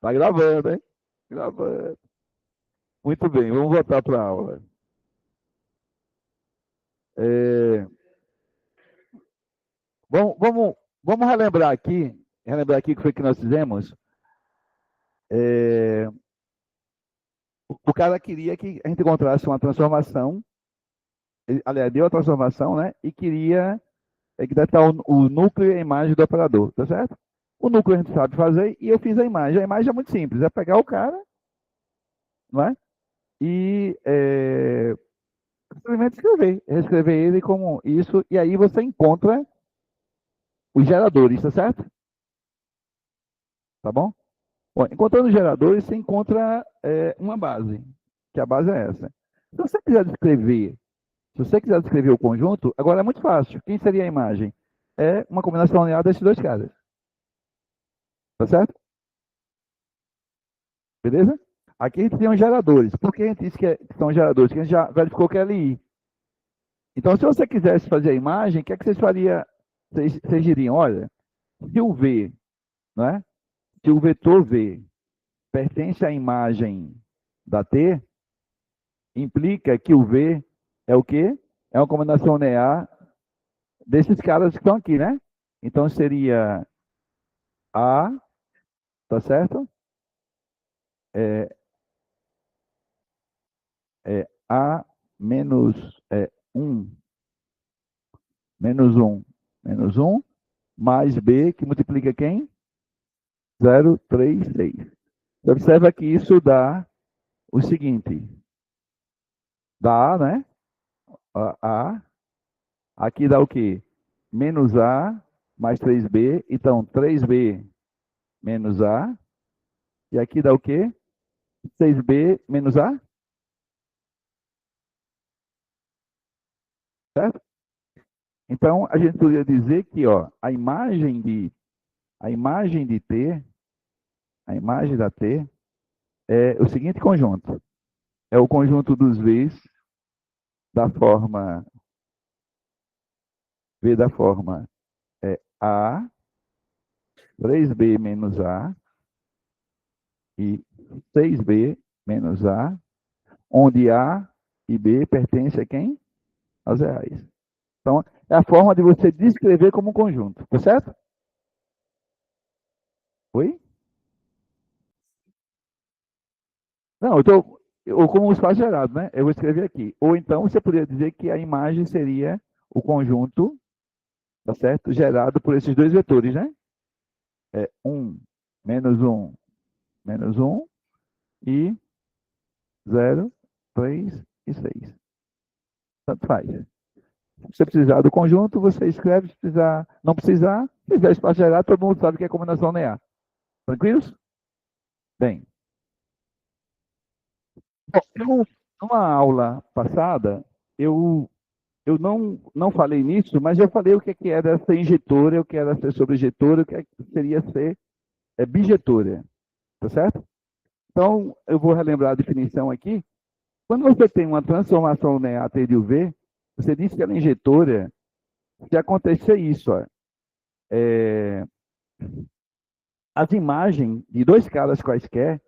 Tá gravando, hein? Gravando. Muito bem, vamos voltar para a aula. É, vamos relembrar aqui o que foi que nós fizemos. É, o cara queria que a gente encontrasse uma transformação, aliás, deu a transformação, né? E queria que deve estar o núcleo e a imagem do operador, tá certo? O núcleo a gente sabe fazer e eu fiz a imagem. A imagem é muito simples, é pegar o cara, não é? E simplesmente escrever, reescrever ele como isso, e aí você encontra os geradores, tá certo? Tá bom? Bom, encontrando os geradores, você encontra uma base, que a base é essa. Se você quiser descrever o conjunto, agora é muito fácil. Quem seria a imagem? É uma combinação linear desses dois caras. Tá certo? Beleza? Aqui a gente tem os geradores. Por que a gente disse que são geradores? Porque a gente já verificou que é LI. Então, se você quisesse fazer a imagem, o que é que vocês fariam? Vocês diriam, olha, se o V, não é? Se o vetor V pertence à imagem da T, implica que o V é o quê? É uma combinação linear desses caras que estão aqui, né? Então seria A, tá certo? É, A menos 1, menos 1, menos 1, mais B, que multiplica quem? 0,36. Você observa que isso dá o seguinte, dá A, né? A, aqui dá o quê? Menos A mais 3B, então 3B menos A, e aqui dá o quê? 6B menos A, certo? Então, a gente poderia dizer que ó, a imagem de T, a imagem da T, é o seguinte conjunto. É o conjunto dos V's da forma, V da forma A, 3B menos A e 6B menos A, onde A e B pertencem a quem? Aos reais. Então, é a forma de você descrever como um conjunto, tá certo? Oi? Não, ou como espaço gerado, né? Eu vou escrever aqui. Ou então você poderia dizer que a imagem seria o conjunto, tá certo? Gerado por esses dois vetores, né? 1, menos um e 0, 3 e 6. Tanto faz. Se você precisar do conjunto, você escreve. Se precisar, não precisar, se tiver espaço gerado, todo mundo sabe que é combinação linear. Tranquilos? Bem, numa aula passada, eu eu não falei nisso, mas eu falei o que era ser injetora, o que era ser sobrejetora, o que seria ser bijetora, tá certo? Então, eu vou relembrar a definição aqui. Quando você tem uma transformação linear T de UV, você disse que ela é injetora, se acontecer isso, ó, é, as imagens de dois caras quaisquer,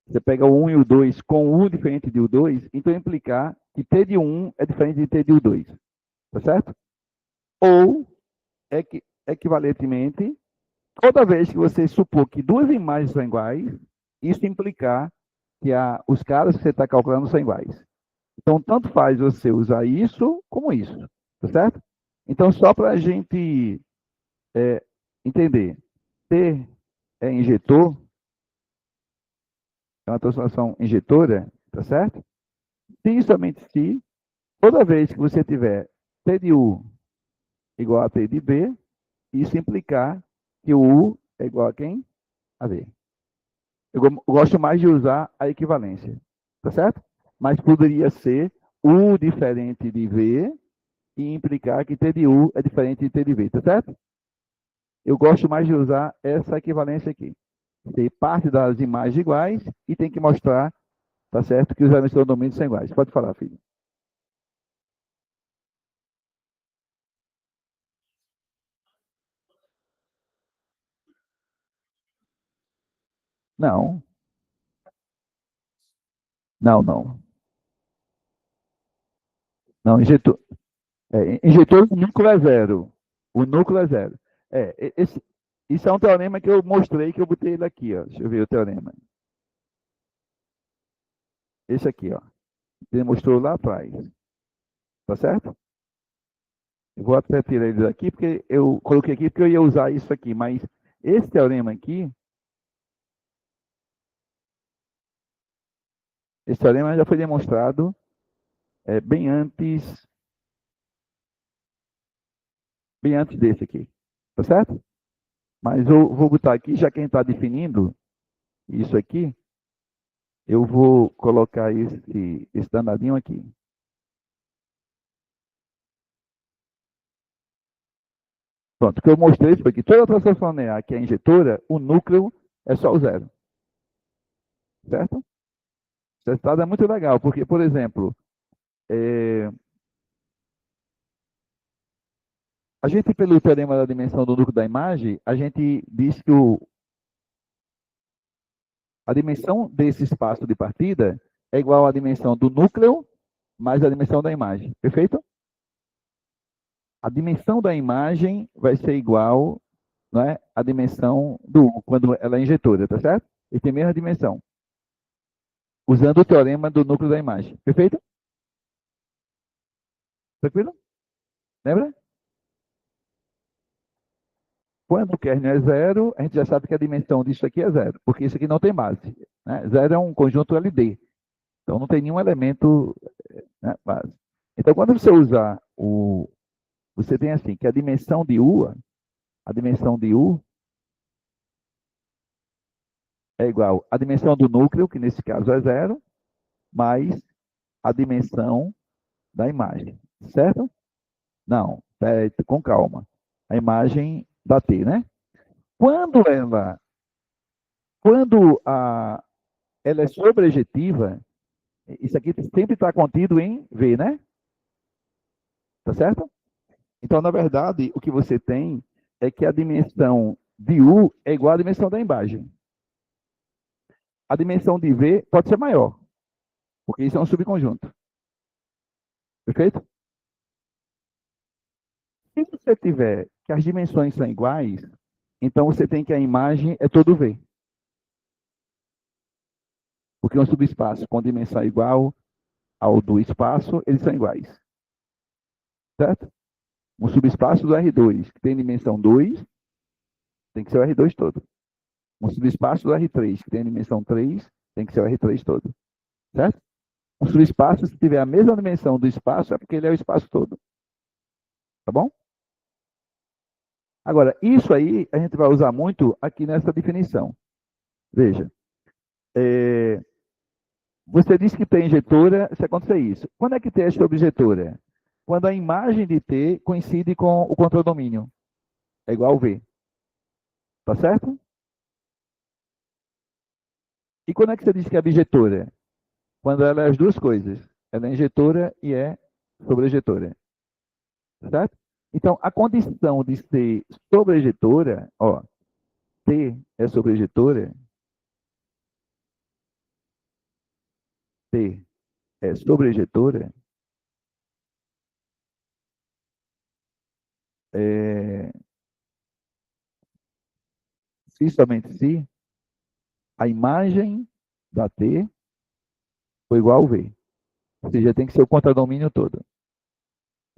você pega o 1 e o 2 com o U diferente de U2, então implicar que T de 1 é diferente de T de U2, tá certo? Ou, equivalentemente, toda vez que você supor que duas imagens são iguais, isso implicar que os caras que você está calculando são iguais. Então, tanto faz você usar isso como isso, tá certo? Então, só para a gente entender, T é injetor, é uma transformação injetora, tá certo? Se e somente se, toda vez que você tiver T de U igual a T de B, isso implicar que o U é igual a quem? A V. Eu gosto mais de usar a equivalência, tá certo? Mas poderia ser U diferente de V e implicar que T de U é diferente de T de V, tá certo? Eu gosto mais de usar essa equivalência aqui. Ter parte das imagens iguais e tem que mostrar, tá certo, que os elementos do domínio são iguais. Pode falar, filho. Não, não, não. Não, injetor, o núcleo é zero. O núcleo é zero. Isso é um teorema que eu mostrei, que eu botei ele aqui, ó. Deixa eu ver o teorema. Esse aqui, ó. Ele mostrou lá atrás. Tá certo? Eu vou até tirar ele daqui, porque eu coloquei aqui porque eu ia usar isso aqui. Mas esse teorema aqui, esse teorema já foi demonstrado bem antes desse aqui. Tá certo? Mas eu vou botar aqui, já que a gente está definindo isso aqui, eu vou colocar esse danadinho aqui. Pronto, o que eu mostrei foi que toda transação linear que é injetora, o núcleo é só o zero. Certo? Esse resultado é muito legal, porque, por exemplo, a gente, pelo teorema da dimensão do núcleo da imagem, a gente diz que a dimensão desse espaço de partida é igual à dimensão do núcleo mais a dimensão da imagem. Perfeito? A dimensão da imagem vai ser igual, não é, à dimensão do U, quando ela é injetora, tá certo? E tem a mesma dimensão. Usando o teorema do núcleo da imagem. Perfeito? Tranquilo? Lembra? Quando o kernel é zero, a gente já sabe que a dimensão disso aqui é zero, porque isso aqui não tem base. Né? Zero é um conjunto LD. Então não tem nenhum elemento, né, base. Então, quando você usar você tem assim, que a dimensão de U é igual à dimensão do núcleo, que nesse caso é zero, mais a dimensão da imagem. Certo? Não, com calma. A imagem da T, né? Quando ela é sobrejetiva, isso aqui sempre está contido em V, né? Tá certo? Então, na verdade, o que você tem é que a dimensão de U é igual à dimensão da imagem. A dimensão de V pode ser maior, porque isso é um subconjunto. Perfeito? Se você tiver que as dimensões são iguais, então você tem que a imagem é todo V. Porque um subespaço com dimensão igual ao do espaço, eles são iguais. Certo? Um subespaço do R2, que tem dimensão 2, tem que ser o R2 todo. Um subespaço do R3, que tem dimensão 3, tem que ser o R3 todo. Certo? Um subespaço, se tiver a mesma dimensão do espaço, é porque ele é o espaço todo. Tá bom? Agora, isso aí a gente vai usar muito aqui nessa definição. Veja, você disse que tem injetora, se acontecer isso. Quando é que T é sobrejetora? Quando a imagem de T coincide com o contradomínio. É igual a V. Tá certo? E quando é que você diz que é bijetora? Quando ela é as duas coisas. Ela é injetora e é sobrejetora. Certo? Então, a condição de ser sobrejetora, ó, T é sobrejetora, T é sobrejetora, é, se somente se a imagem da T for igual ao V. Ou seja, tem que ser o contradomínio todo.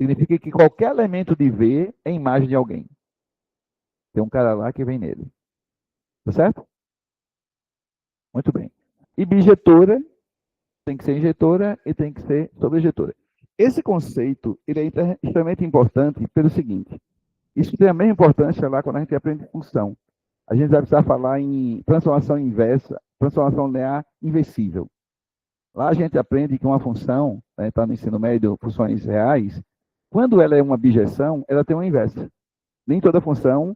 Significa que qualquer elemento de V é imagem de alguém. Tem um cara lá que vem nele. Tá certo? Muito bem. E bijetora tem que ser injetora e tem que ser sobrejetora. Esse conceito ele é extremamente importante pelo seguinte: isso tem a mesma importância lá quando a gente aprende função. A gente vai precisar falar em transformação inversa, transformação linear inversível. Lá a gente aprende que uma função, está no ensino médio, funções reais, quando ela é uma bijeção, ela tem uma inversa. Nem toda função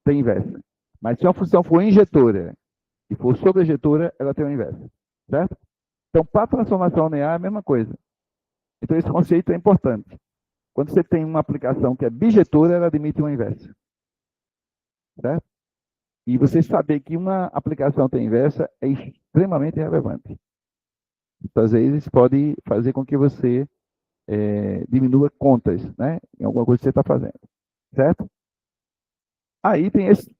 tem inversa. Mas se uma função for injetora e for sobrejetora, ela tem uma inversa. Certo? Então, para a transformação linear é a mesma coisa. Então, esse conceito é importante. Quando você tem uma aplicação que é bijetora, ela admite uma inversa. Certo? E você saber que uma aplicação tem inversa é extremamente relevante. Então, às vezes, pode fazer com que você diminua contas, né, em alguma coisa que você está fazendo, certo? Aí tem esse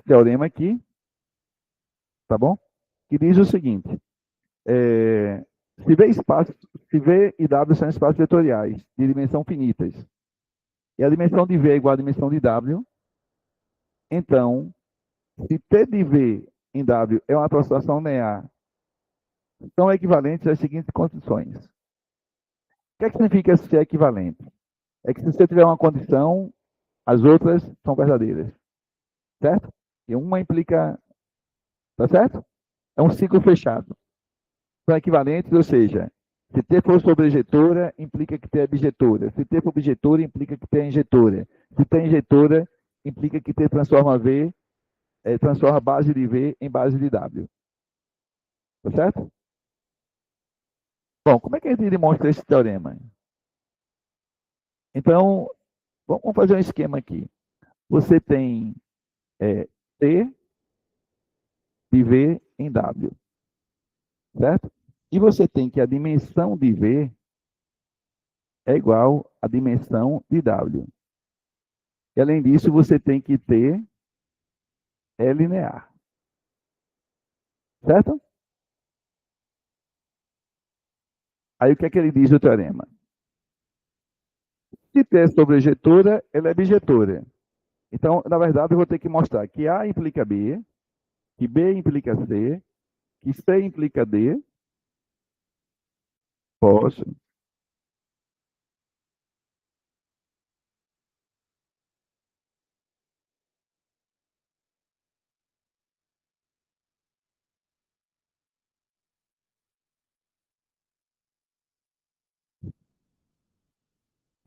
teorema aqui, tá bom? Que diz o seguinte: é, se V espaço, se V e W são espaços vetoriais de dimensão finitas, e a dimensão de V é igual à dimensão de W, então, se T de V em W é uma transformação linear, são equivalentes às seguintes condições. O que é que significa ser equivalente? É que se você tiver uma condição, as outras são verdadeiras, certo? E uma implica, tá certo? É um ciclo fechado. São equivalentes, ou seja, se T for sobrejetora, implica que T é bijetora. Se T for bijetora, implica que T é injetora. Se T é injetora, implica que T transforma V, transforma base de V em base de W. Tá certo? Bom, como é que a gente demonstra esse teorema? Então, vamos fazer um esquema aqui. Você tem T de V em W, certo? E você tem que a dimensão de V é igual à dimensão de W. E além disso, você tem que ter é linear, certo? Aí o que é que ele diz o teorema? Se T é sobrejetora, ela é bijetora. Então, na verdade, eu vou ter que mostrar que A implica B, que B implica C, que C implica D. Posso.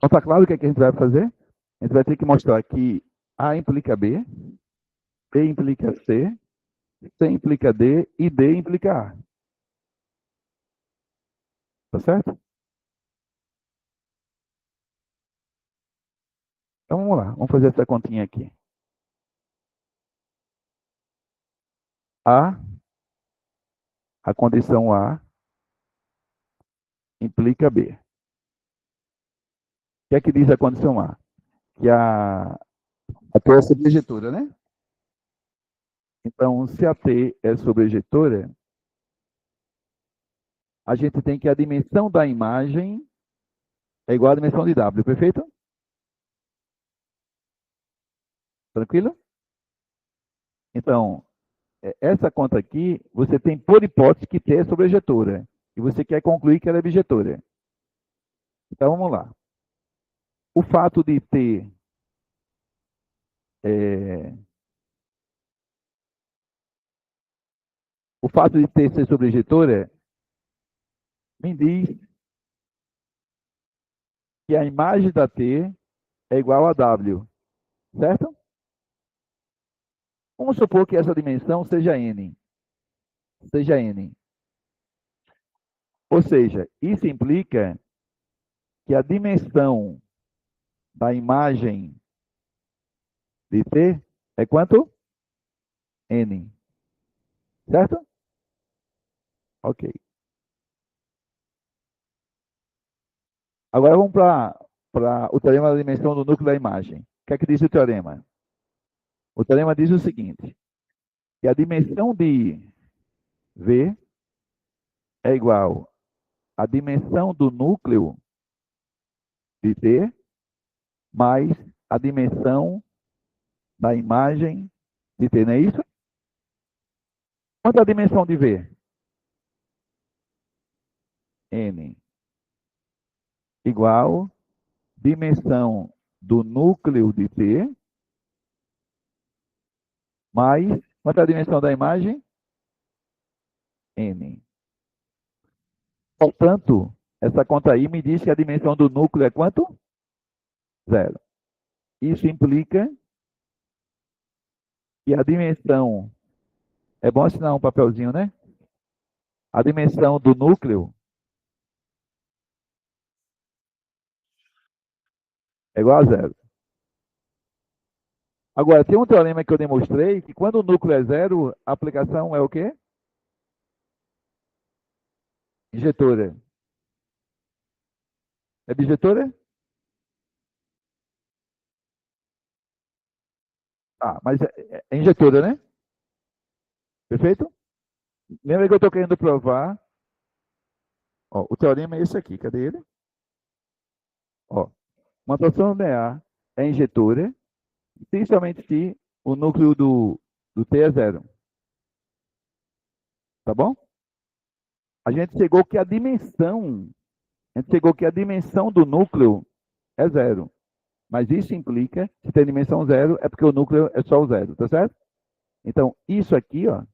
Então, está claro o que é que a gente vai fazer? A gente vai ter que mostrar que A implica B, B implica C, C implica D e D implica A. Tá certo? Então vamos lá, vamos fazer essa continha aqui. A condição A implica B. O que é que diz a condição A? Que a T é sobrejetora, né? Então, se a T é sobrejetora, a gente tem que a dimensão da imagem é igual à dimensão de W, perfeito? Tranquilo? Então, essa conta aqui, você tem por hipótese que T é sobrejetora. E você quer concluir que ela é bijetora. Então, vamos lá. O fato de ter é, o fato de T ser sobrejetora me diz que a imagem da T é igual a W, certo? Vamos supor que essa dimensão seja N. Seja N. Ou seja, isso implica que a dimensão da imagem de T é quanto? N. Certo? Ok. Agora vamos para o teorema da dimensão do núcleo da imagem. O que é que diz o teorema? O teorema diz o seguinte, que a dimensão de V é igual à dimensão do núcleo de T mais a dimensão da imagem de T, não é isso? Quanto é a dimensão de V? N igual dimensão do núcleo de T mais quanto é a dimensão da imagem? N. Portanto, essa conta aí me diz que a dimensão do núcleo é quanto? Zero. Isso implica que a dimensão. É bom assinar um papelzinho, né? A dimensão do núcleo é igual a zero. Agora, tem um teorema que eu demonstrei que quando o núcleo é zero, a aplicação é o quê? Injetora. É bijetora? Ah, mas é injetora, né? Perfeito? Lembra que eu estou querendo provar? Ó, o teorema é esse aqui. Cadê ele? Ó, uma torção linear é injetora, principalmente se o núcleo do T é zero. Tá bom? A gente chegou que a dimensão do núcleo é zero. Mas isso implica, se tem dimensão zero, é porque o núcleo é só o zero, tá certo? Então, isso aqui, ó,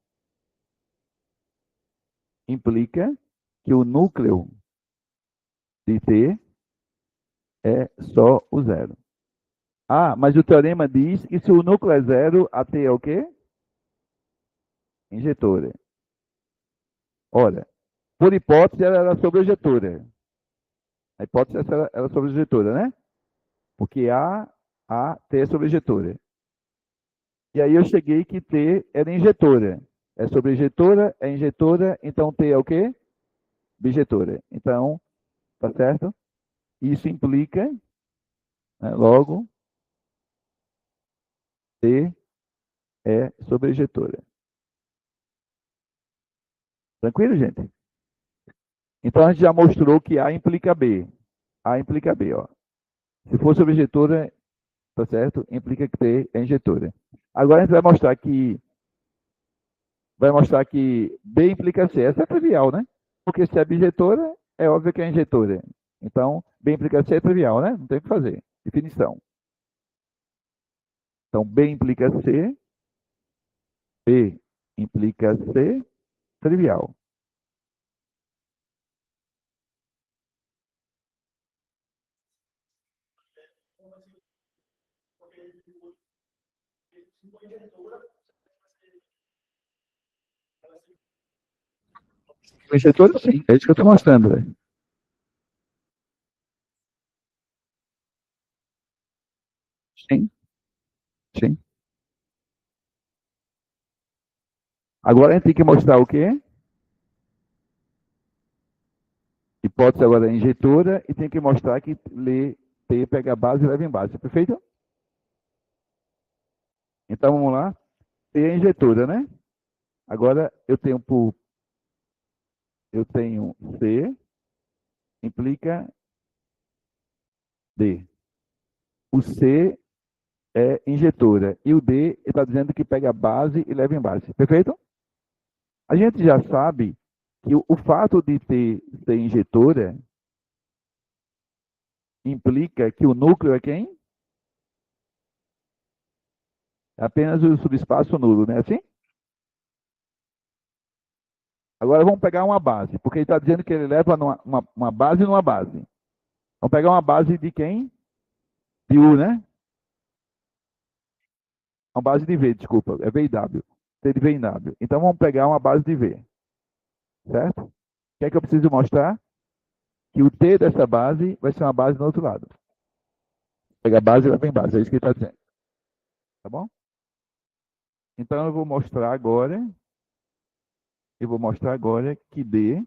implica que o núcleo de T é só o zero. Ah, mas o teorema diz que se o núcleo é zero, a T é o quê? Injetora. Ora, por hipótese, ela era sobrejetora. A hipótese era sobrejetora, né? Porque a T é sobrejetora. E aí eu cheguei que T era injetora. É sobrejetora, é injetora, então T é o quê? Bijetora. Então, tá certo? Isso implica, né, logo, T é sobrejetora. Tranquilo, gente? Então a gente já mostrou que A implica B. A implica B, ó. Se for sobrejetora, tá certo? Implica que T é injetora. Agora a gente vai mostrar que B implica C. Essa é trivial, né? Porque se é bijetora, é óbvio que é injetora. Então, B implica C é trivial, né? Não tem o que fazer. Definição. Então, B implica C, B implica C, trivial. Injetora, sim. É isso que eu estou mostrando, velho. Sim, sim. Agora a gente tem que mostrar o quê? Hipótese agora é injetora e tem que mostrar que T pega a base e leva em base. Perfeito? Então vamos lá. T é injetora, né? Agora eu tenho C implica D. O C é injetora e o D está dizendo que pega a base e leva em base. Perfeito? A gente já sabe que o fato de ter ser injetora implica que o núcleo é quem? É apenas o subespaço nulo, né? Assim? Agora vamos pegar uma base, porque ele está dizendo que ele leva uma base numa base. Vamos pegar uma base de quem? De U, né? Uma base de V, desculpa. É V e W. T de V em W. Então vamos pegar uma base de V, certo? O que é que eu preciso mostrar? Que o T dessa base vai ser uma base no outro lado. Pega a base e leva em base. É isso que ele está dizendo. Tá bom? Então eu vou mostrar agora que D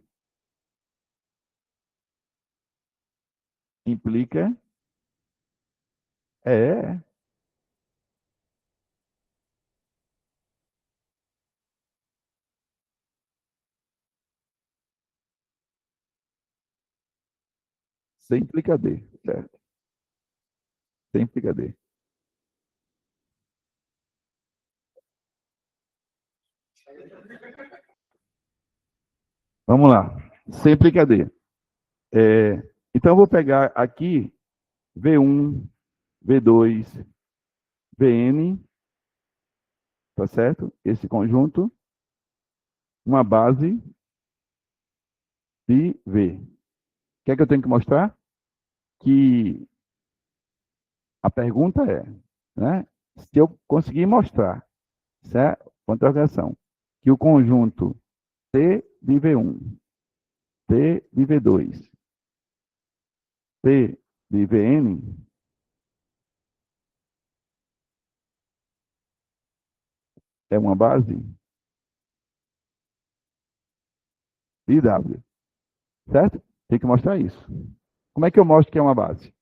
implica é C implica D, certo? C implica D. Vamos lá. C implica D. Então eu vou pegar aqui V1, V2, Vn, tá certo? Esse conjunto, uma base de V. O que é que eu tenho que mostrar? Que a pergunta é, né? Se eu conseguir mostrar, certo? Com interrogação, que o conjunto T de V1, T de V2, T de Vn É uma base de W, certo? Tem que mostrar isso. Como é que eu mostro que é uma base?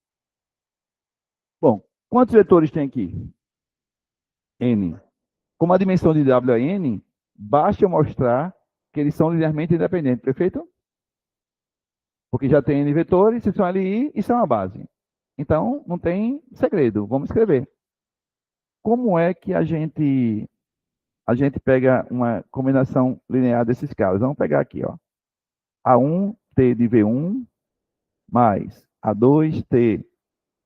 Bom, quantos vetores tem aqui? N. Como a dimensão de W é N, basta eu mostrar que eles são linearmente independentes, perfeito? Porque já tem N vetores, se são LI e são a base. Então, não tem segredo. Vamos escrever. Como é que a gente pega uma combinação linear desses caras? Vamos pegar aqui, ó. A1T de V1 mais A2T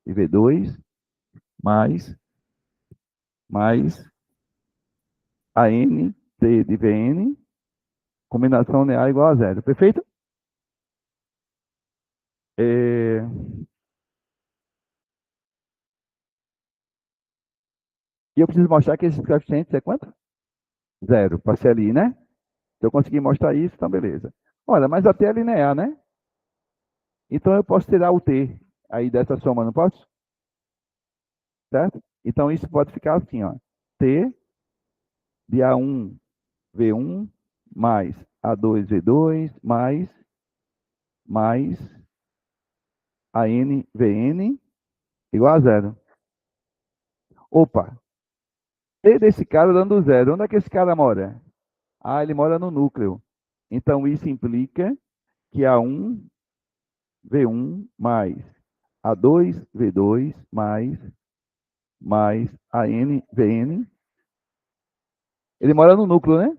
de V2 mais ANT de VN, combinação linear igual a zero. Perfeito? É... E eu preciso mostrar que esses coeficientes é quanto? Zero, para ser ali, né? Se eu conseguir mostrar isso, então beleza. Olha, mas até é linear, né? Então eu posso tirar o T aí dessa soma, não posso? Certo? Então isso pode ficar assim, ó. T de A1 V1 mais A2 V2 mais AN VN igual a zero. Opa, T desse cara dando zero. Onde é que esse cara mora? Ah, ele mora no núcleo. Então isso implica que A1 V1 mais A2 V2 mais AN VN, ele mora no núcleo, né?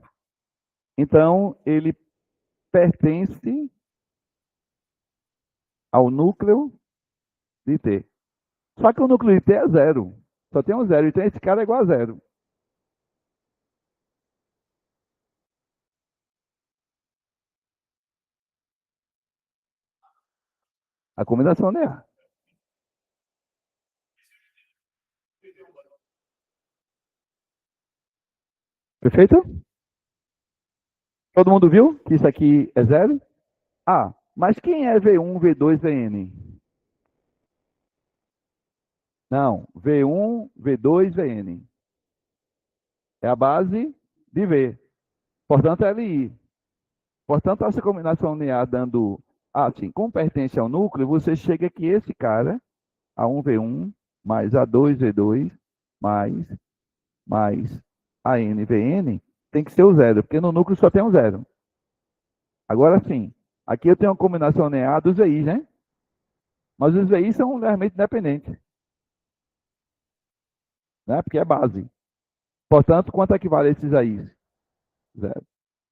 Então ele pertence ao núcleo de T. Só que o núcleo de T é zero. Só tem um zero. Então esse cara é igual a zero. A combinação é A. Perfeito? Todo mundo viu que isso aqui é zero? Ah, mas quem é V1, V2, VN? Não, V1, V2, VN. É a base de V. Portanto, é LI. Portanto, essa combinação linear dando, assim, como pertence ao núcleo, você chega que esse cara, A1V1 mais A2V2 mais, mais ANVN, tem que ser o zero, porque no núcleo só tem um zero. Agora sim, aqui eu tenho uma combinação linear dos VIs, né? Mas os VIs são linearmente independentes, né? Porque é base. Portanto, quanto é que vale esses VIs? Zero.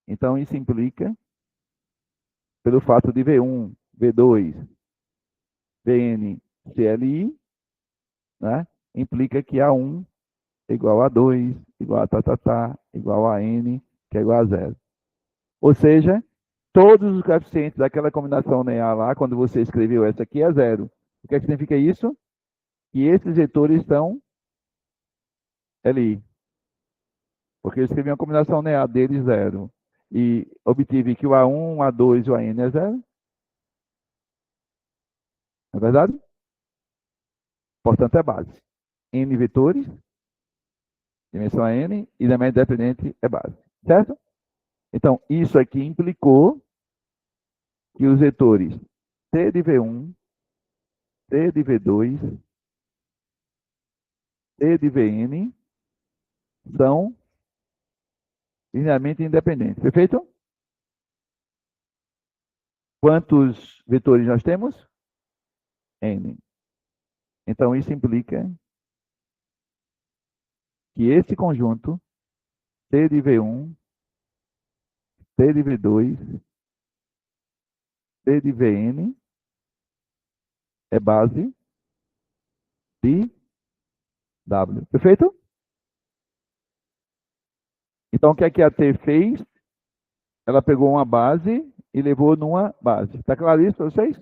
Então, isso implica, pelo fato de V1, V2, VN, CLI, né? Implica que A1 igual a 2, igual a igual a N, que é igual a zero. Ou seja, todos os coeficientes daquela combinação linear lá, quando você escreveu essa aqui, é zero. O que é que significa isso? Que esses vetores estão ali. Porque eu escrevi uma combinação linear deles zero. E obtive que o A1, o A2 e o AN é zero. Não é verdade? Portanto, é base. N vetores, dimensão N, e da média independente é base. Certo? Então, isso aqui implicou que os vetores T de V1, T de V2, T de Vn são linearmente independentes. Perfeito? Quantos vetores nós temos? N. Então, isso implica que esse conjunto, T de V1, T de V2, T de Vn, é base de W. Perfeito? Então, o que é que a T fez? Ela pegou uma base e levou numa base. Está claro isso para vocês?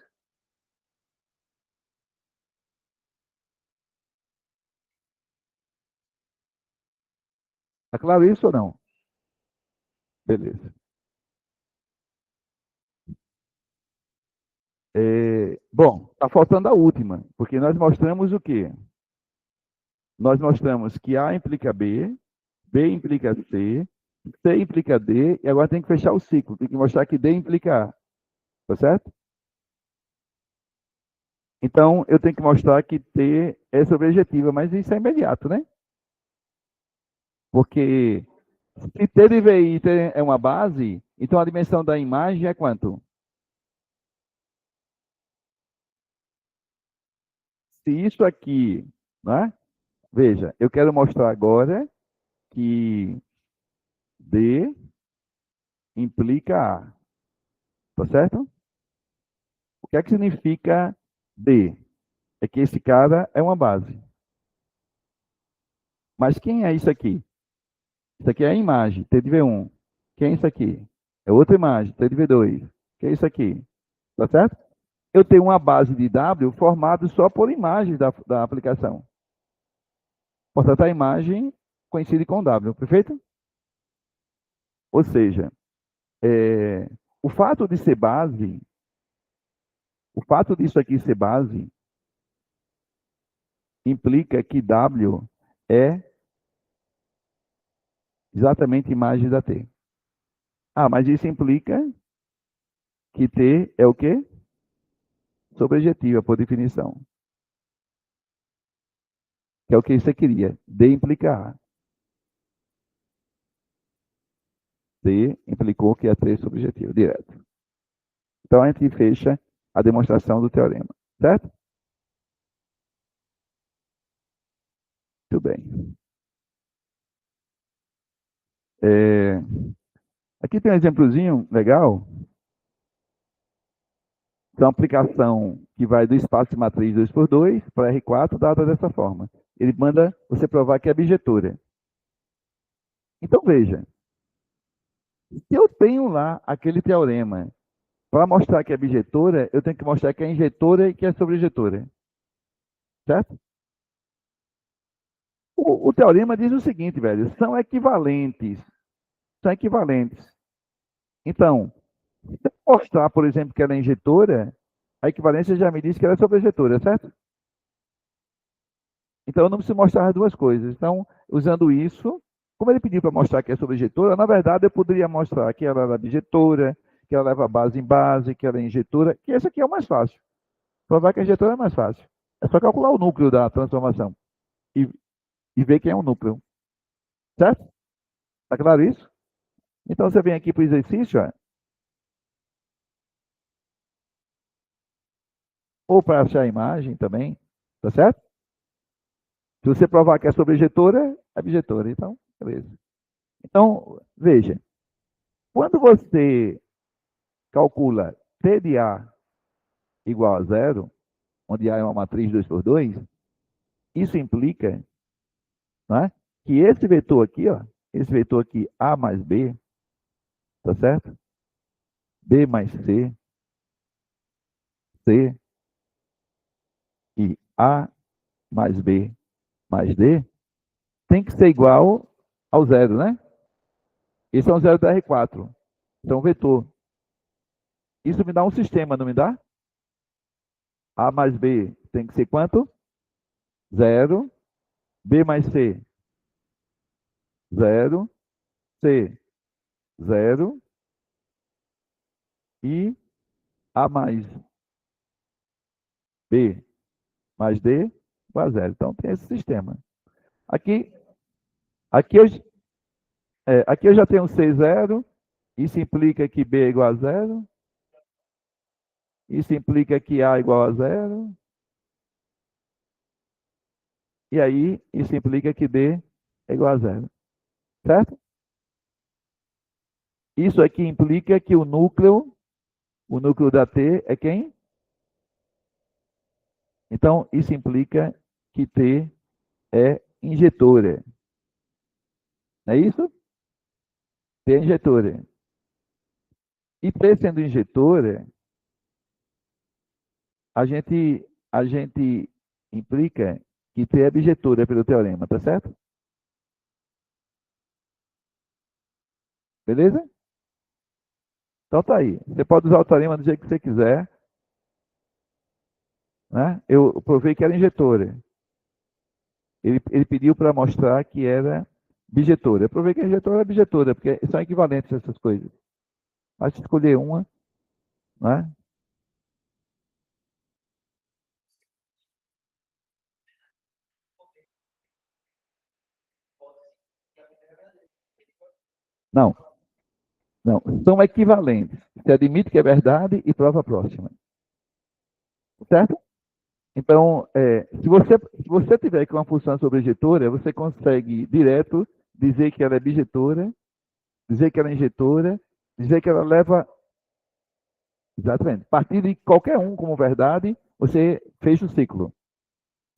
Está claro isso ou não? Beleza. Bom, está faltando a última, porque nós mostramos o quê? Nós mostramos que A implica B, B implica C, C implica D, e agora tem que fechar o ciclo. Tem que mostrar que D implica A. Tá certo? Então, eu tenho que mostrar que T é sobrejetiva, mas isso é imediato, né? Porque se T de VI é uma base, então a dimensão da imagem é quanto? Se isso aqui, né? Veja, eu quero mostrar agora que D implica A, tá certo? O que é que significa D? É que esse cara é uma base. Mas quem é isso aqui? Isso aqui é a imagem, T de V1. Quem é isso aqui? É outra imagem, T de V2. Quem é isso aqui? Tá certo? Eu tenho uma base de W formada só por imagens da aplicação. Portanto, a imagem coincide com W, perfeito? Ou seja, é, o fato de ser base, o fato disso aqui ser base, implica que W é exatamente imagem da T. Ah, mas isso implica que T é o quê? Sobrejetiva, por definição. Que é o que você queria. D implica A. D implicou que é T subjetiva, direto. Então, a gente fecha a demonstração do teorema, certo? Muito bem. Aqui tem um exemplozinho legal. Então, a aplicação que vai do espaço de matriz 2 por 2 para R4, dada dessa forma. Ele manda você provar que é bijetora. Então, veja. Se eu tenho lá aquele teorema para mostrar que é bijetora, eu tenho que mostrar que é injetora e que é sobrejetora. Certo? O teorema diz o seguinte, velho, são equivalentes. São equivalentes. Então, se eu mostrar, por exemplo, que ela é injetora, a equivalência já me diz que ela é sobrejetora, certo? Então, eu não preciso mostrar as duas coisas. Então, usando isso, como ele pediu para mostrar que é sobrejetora, na verdade, eu poderia mostrar que ela é bijetora, que ela leva base em base, que ela é injetora, que esse aqui é o mais fácil. Provar que a injetora é mais fácil. É só calcular o núcleo da transformação e, e ver quem é o núcleo. Certo? Está claro isso? Então, você vem aqui para o exercício, ó, ou para achar a imagem também, tá certo? Se você provar que é sobrejetora, é bijetora. Então, beleza. Então, veja, quando você calcula T de A igual a zero, onde A é uma matriz 2 por 2, isso implica, né, que esse vetor aqui, ó, esse vetor aqui, A mais B, tá certo? B mais C, C e A mais B mais D, tem que ser igual ao zero, né? Esse é um zero da R4. Então, vetor. Isso me dá um sistema, não me dá? A mais B tem que ser quanto? Zero. B mais C, zero. C, zero. E A mais B mais D igual a zero. Então, tem esse sistema. Aqui, aqui, eu, aqui eu já tenho C zero. Isso implica que B é igual a zero. Isso implica que A é igual a zero. E aí, isso implica que D é igual a zero. Certo? Isso aqui implica que o núcleo da T é quem? Então, isso implica que T é injetora. Não é isso? T é injetora. E T sendo injetora, a gente implica que T é bijetora pelo teorema, tá certo? Beleza? Então tá aí. Você pode usar o teorema do jeito que você quiser. Né? Eu provei que era injetora. Ele pediu para mostrar que era Bijetora. Eu provei que a injetora é bijetora, porque são equivalentes essas coisas. Basta escolher uma, né? Não, não. São equivalentes. Você admite que é verdade e prova a próxima. Certo? Então, se você tiver aqui uma função sobre injetora, você consegue direto dizer que ela é bijetora, dizer que ela é injetora, dizer que ela leva. Exatamente. A partir de qualquer um como verdade, você fecha o ciclo.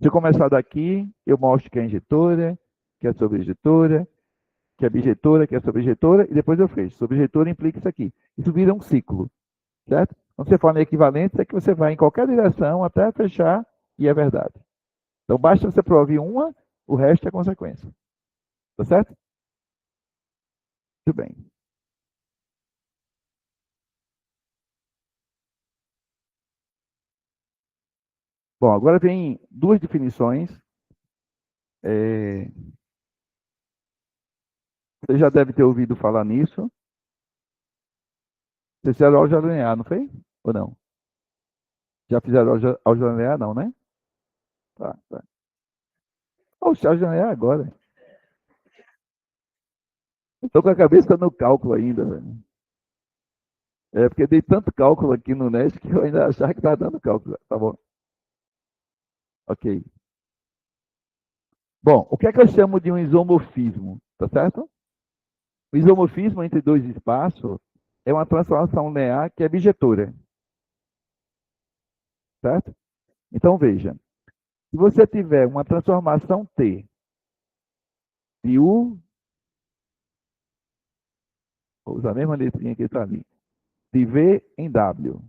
Se eu começar daqui, eu mostro que é injetora, que é sobre injetora, que é bijetora, que é sobre injetora, e depois eu fecho. Sobre injetora implica isso aqui. Isso vira um ciclo, certo? Quando você fala em equivalência, é que você vai em qualquer direção até fechar e é verdade. Então, basta você provar uma, o resto é consequência. Tá certo? Muito bem. Bom, agora vem duas definições. É, você já deve ter ouvido falar nisso. Vocês fizeram álgebra linear, não foi? Ou não? Já fizeram álgebra linear, não, né? Tá, tá. O álgebra linear agora. Estou com a cabeça no cálculo ainda, velho. É porque dei tanto cálculo aqui no NES que eu ainda achava que estava dando cálculo. Tá bom. Ok. Bom, o que é que eu chamo de um isomorfismo? Tá certo? O isomorfismo entre dois espaços é uma transformação linear que é bijetora. Certo? Então, veja. Se você tiver uma transformação T de U, vou usar a mesma letrinha que está ali, de V em W,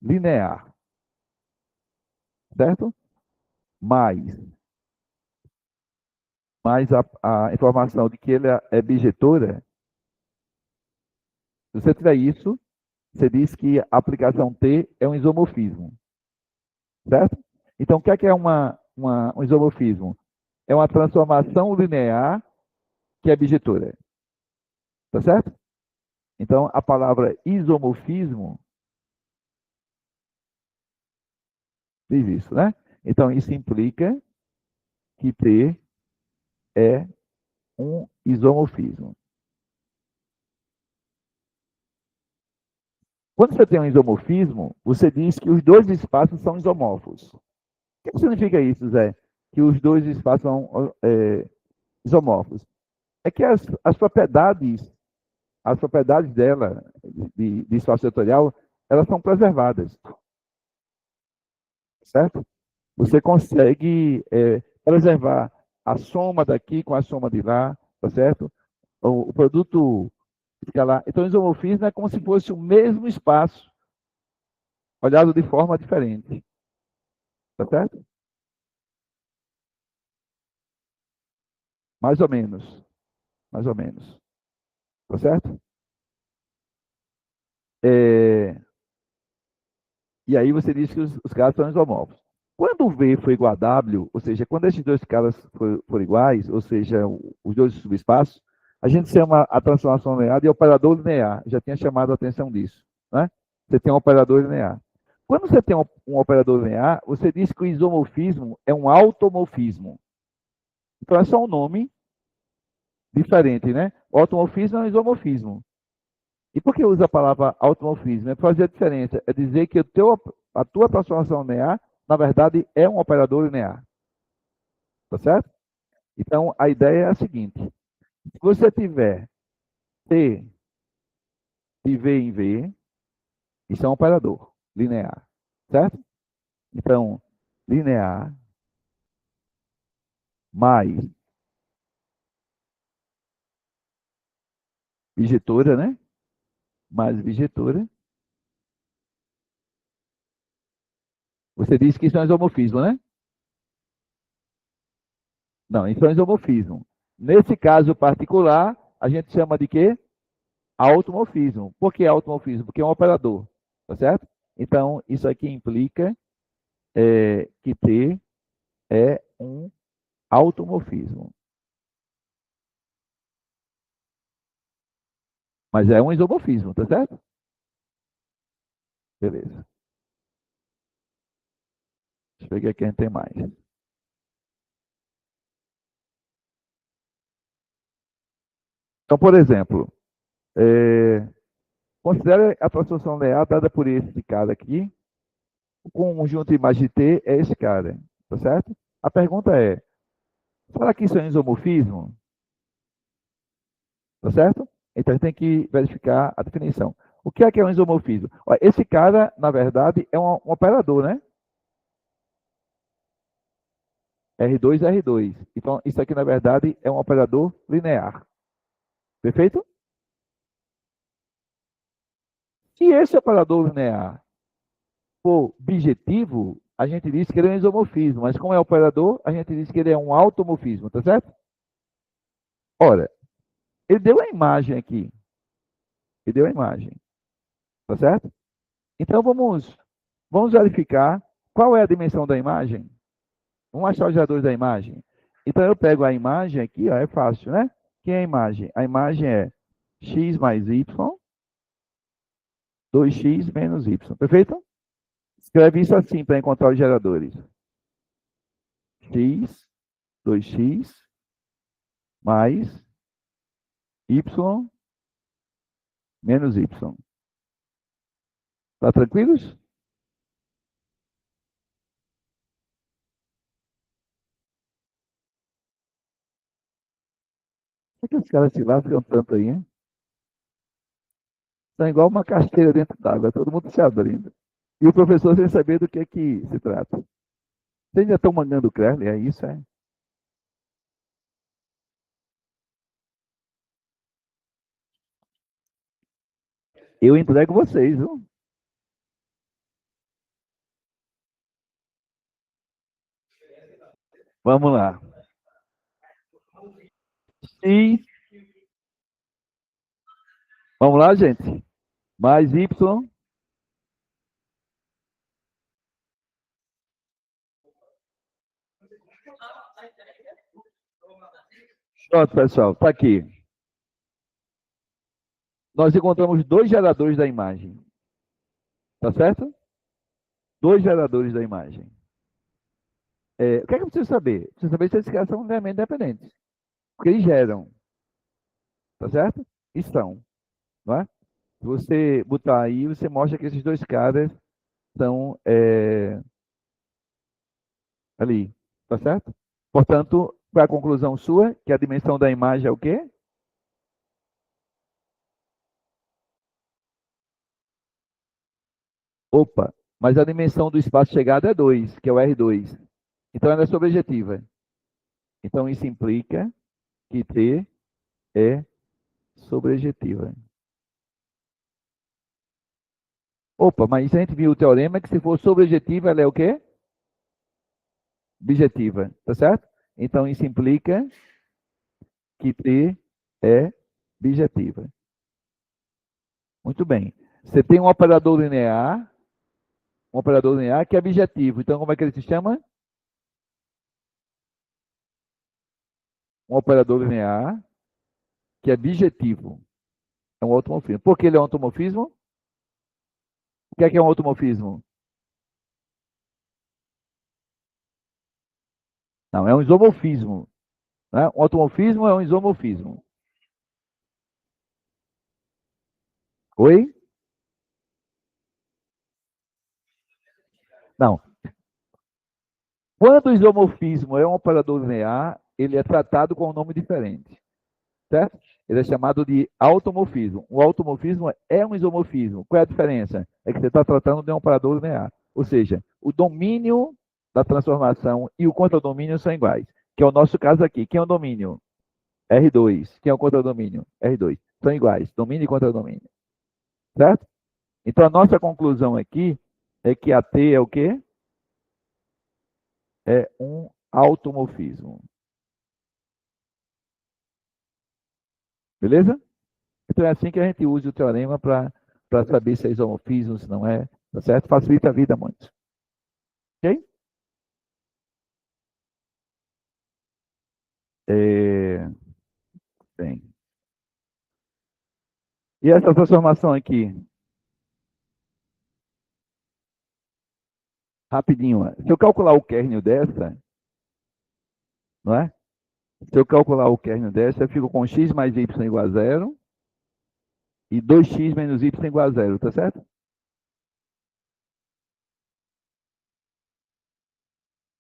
linear, certo? Mais a informação de que ele é bijetora, se você tiver isso, você diz que a aplicação T é um isomorfismo, certo? Então, o que é um isomorfismo? É uma transformação linear que é bijetora, tá certo? Então, a palavra isomorfismo diz isso, né? Então, isso implica que T é um isomorfismo. Quando você tem um isomorfismo, você diz que os dois espaços são isomorfos. O que significa isso, Zé? Que os dois espaços são isomorfos. É que as propriedades dela, de espaço setorial, elas são preservadas, certo? Você consegue preservar a soma daqui com a soma de lá, tá certo? O produto fica lá. Então, o isomorfismo é como se fosse o mesmo espaço, olhado de forma diferente, tá certo? Mais ou menos, mais ou menos, tá certo? É, e aí você diz que os caras são isomorfos. Quando o V for igual a W, ou seja, quando esses dois caras forem iguais, ou seja, os dois subespaços, a gente chama a transformação linear de operador linear. Já tinha chamado a atenção disso, né? Você tem um operador linear. Quando você tem um operador linear, você diz que o isomorfismo é um automorfismo. Então é só um nome diferente, né? O automorfismo é um isomorfismo. E por que usa a palavra automorfismo? É fazer a diferença. É dizer que a tua transformação linear, na verdade, é um operador linear. Tá certo? Então, a ideia é a seguinte. Se você tiver T de V em V, isso é um operador linear. Certo? Então, linear mais bijetora, né? Mais bijetora. Você disse que isso é um isomorfismo, né? Não, isso é um isomorfismo. Nesse caso particular, a gente chama de quê? Automorfismo. Por que automorfismo? Porque é um operador, tá certo? Então, isso aqui implica que T é um automorfismo. Mas é um isomorfismo, tá certo? Beleza. Deixa eu ver aqui a gente tem mais. Então, por exemplo, é, considere a transformação linear dada por esse cara aqui. O conjunto de imagem de T é esse cara, tá certo? A pergunta é, será que isso é um isomorfismo? Tá certo? Então a gente tem que verificar a definição. O que é um isomorfismo? Olha, esse cara, na verdade, é um operador, né? R2, R2. Então, isso aqui, na verdade, é um operador linear. Perfeito? Se esse operador linear for bijetivo, a gente diz que ele é um isomorfismo, mas como é operador, a gente diz que ele é um automorfismo, tá certo? Ora, ele deu a imagem aqui. Ele deu a imagem, tá certo? Então, vamos verificar qual é a dimensão da imagem. Vamos achar os geradores da imagem. Então, eu pego a imagem aqui, ó, é fácil, né? Quem é a imagem? A imagem é x mais y, 2x menos y. Perfeito? Escreve isso assim para encontrar os geradores. X, 2x, mais y menos y. Tá tranquilos? Por que os caras se lascam tanto aí, hein? Estão igual uma casteira dentro d'água, todo mundo se abrindo. E o professor sem saber do que é que se trata. Vocês ainda estão mangando o Crowley, é isso, é? Eu entrego vocês, viu? Vamos lá. X, vamos lá, gente. Mais Y. Pronto, pessoal, está aqui. Nós encontramos dois geradores da imagem. Tá certo? Dois geradores da imagem. O que é que eu preciso saber? Preciso saber se esses caras são realmente independentes. Porque eles geram, tá certo? E são, não é? Se você botar aí, você mostra que esses dois caras são ali, tá certo? Portanto, para a conclusão sua, que a dimensão da imagem é o quê? Opa, mas a dimensão do espaço chegado é 2, que é o R2. Então ela é sobrejetiva. Então isso implica que T é sobrejetiva. Opa, mas a gente viu o teorema que se for sobrejetiva, ela é o quê? Bijetiva, tá certo? Então isso implica que T é bijetiva. Muito bem. Você tem um operador linear que é bijetivo. Então como é que ele se chama? Um operador linear que é bijetivo. É um automorfismo. Por que ele é um automorfismo? O que é um automorfismo? Não, é um isomorfismo. Né? Um automorfismo é um isomorfismo. Oi? Não. Quando o isomorfismo é um operador linear, ele é tratado com um nome diferente, certo? Ele é chamado de automorfismo. O automorfismo é um isomorfismo. Qual é a diferença? É que você está tratando de um operador linear. Ou seja, o domínio da transformação e o contradomínio são iguais, que é o nosso caso aqui. Quem é o domínio? R2. Quem é o contradomínio? R2. São iguais, domínio e contradomínio, certo? Então, a nossa conclusão aqui é que a T é o quê? É um automorfismo. Beleza? Então, é assim que a gente usa o teorema para saber se é isomorfismo, se não é. Tá certo? Facilita a vida muito. Ok? É, bem. E essa transformação aqui? Rapidinho. Se eu calcular o kernel dessa, não é? Se eu calcular o kernel dessa, eu fico com x mais y igual a zero e 2x menos y igual a zero, tá certo?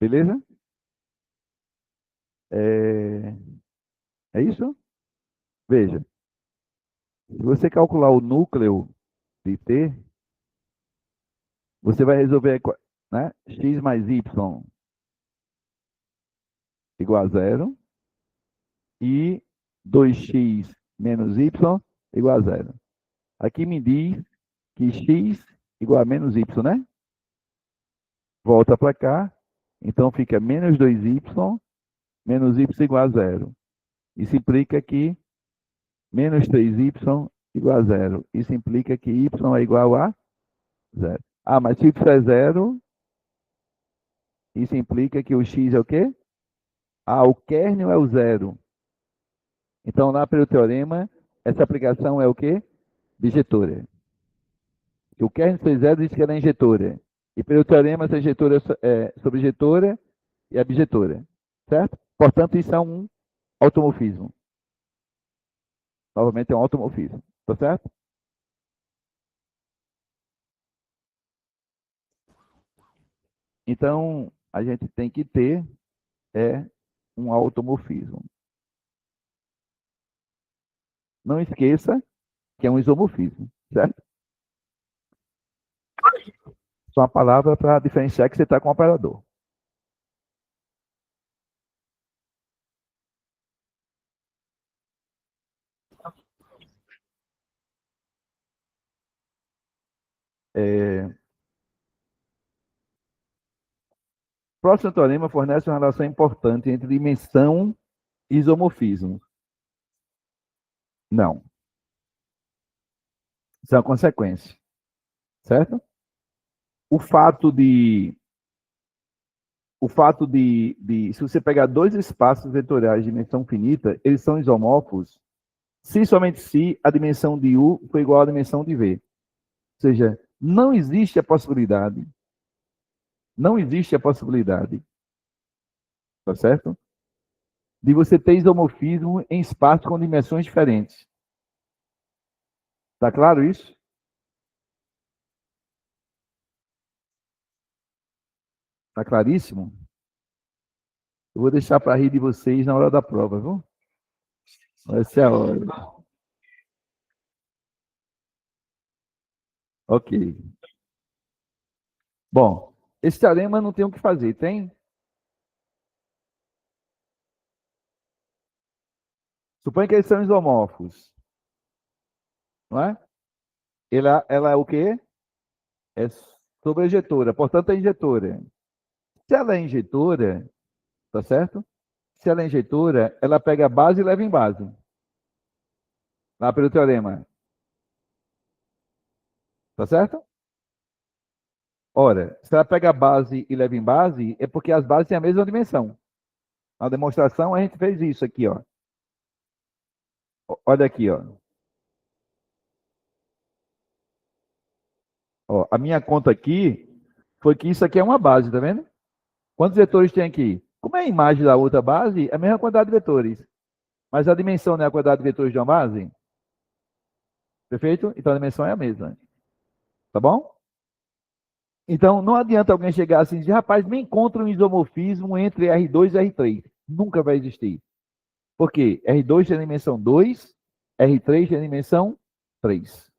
Beleza? É, é isso? Veja, se você calcular o núcleo de t, você vai resolver, né? X mais y igual a zero e 2x menos y igual a zero. Aqui me diz que x igual a menos y, né? Volta para cá, então fica menos 2y menos y igual a zero. Isso implica que menos 3y igual a zero. Isso implica que y é igual a zero. Ah, mas se y é zero, isso implica que o x é o quê? Ah, o kernel é o zero. Então, lá pelo teorema, essa aplicação é o quê? Bijetora. O kernel foi zero diz que ela é injetora. E pelo teorema, essa injetora é sobrejetora e abjetora. Certo? Portanto, isso é um automorfismo. Novamente, é um automorfismo. Tá certo? Então, a gente tem que ter um automorfismo. Não esqueça que é um isomorfismo, certo? Só uma palavra para diferenciar que você está com o operador. É, próximo teorema fornece uma relação importante entre dimensão e isomorfismo. Não. Isso é uma consequência, certo? O fato de, se você pegar dois espaços vetoriais de dimensão finita, eles são isomorfos se somente se a dimensão de U for igual à dimensão de V. Ou seja, não existe a possibilidade, tá certo? De você ter isomorfismo em espaços com dimensões diferentes. Tá claro isso? Tá claríssimo? Eu vou deixar para rir de vocês na hora da prova, viu? Essa é a hora. Ok. Bom, esse teorema não tem o que fazer, tem? Suponha que eles são isomorfos, não é? Ela é o quê? É sobrejetora, portanto é injetora. Se ela é injetora, tá certo? Se ela é injetora, ela pega a base e leva em base. Lá pelo teorema. Tá certo? Ora, se ela pega a base e leva em base, é porque as bases têm a mesma dimensão. Na demonstração, a gente fez isso aqui, ó. Olha aqui, ó. Ó, a minha conta aqui foi que isso aqui é uma base, tá vendo? Quantos vetores tem aqui? Como é a imagem da outra base, é a mesma quantidade de vetores. Mas a dimensão não é a quantidade de vetores de uma base? Perfeito? Então a dimensão é a mesma. Tá bom? Então não adianta alguém chegar assim e dizer, rapaz, me encontra um isomorfismo entre R2 e R3. Nunca vai existir. Por quê? R2 tem a dimensão 2, R3 tem a dimensão 3.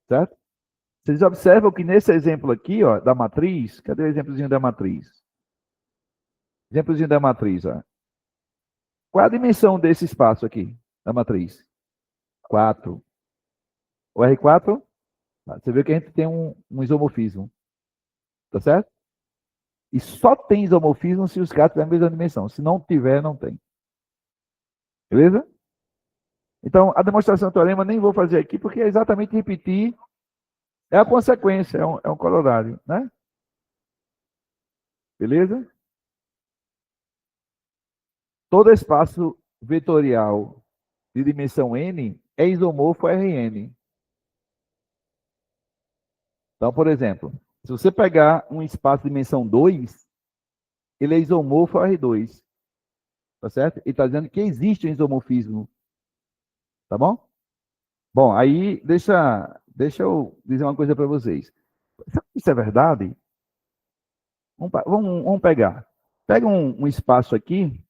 Certo? Vocês observam que nesse exemplo aqui, ó, da matriz, cadê o exemplozinho da matriz? Exemplozinho da matriz, ó. Qual é a dimensão desse espaço aqui, da matriz? 4. O R4, você vê que a gente tem um isomorfismo. Tá certo? E só tem isomorfismo se os caras tiverem a mesma dimensão. Se não tiver, não tem. Beleza? Então, a demonstração do teorema nem vou fazer aqui, porque é exatamente repetir. É a consequência, é um corolário, né? Beleza? Todo espaço vetorial de dimensão n é isomorfo a Rn. Então, por exemplo, se você pegar um espaço de dimensão 2, ele é isomorfo a R2, tá certo? Ele está dizendo que existe um isomorfismo, tá bom? Bom, aí deixa eu dizer uma coisa para vocês. Sabe que isso é verdade? Vamos pegar. Pega um espaço aqui,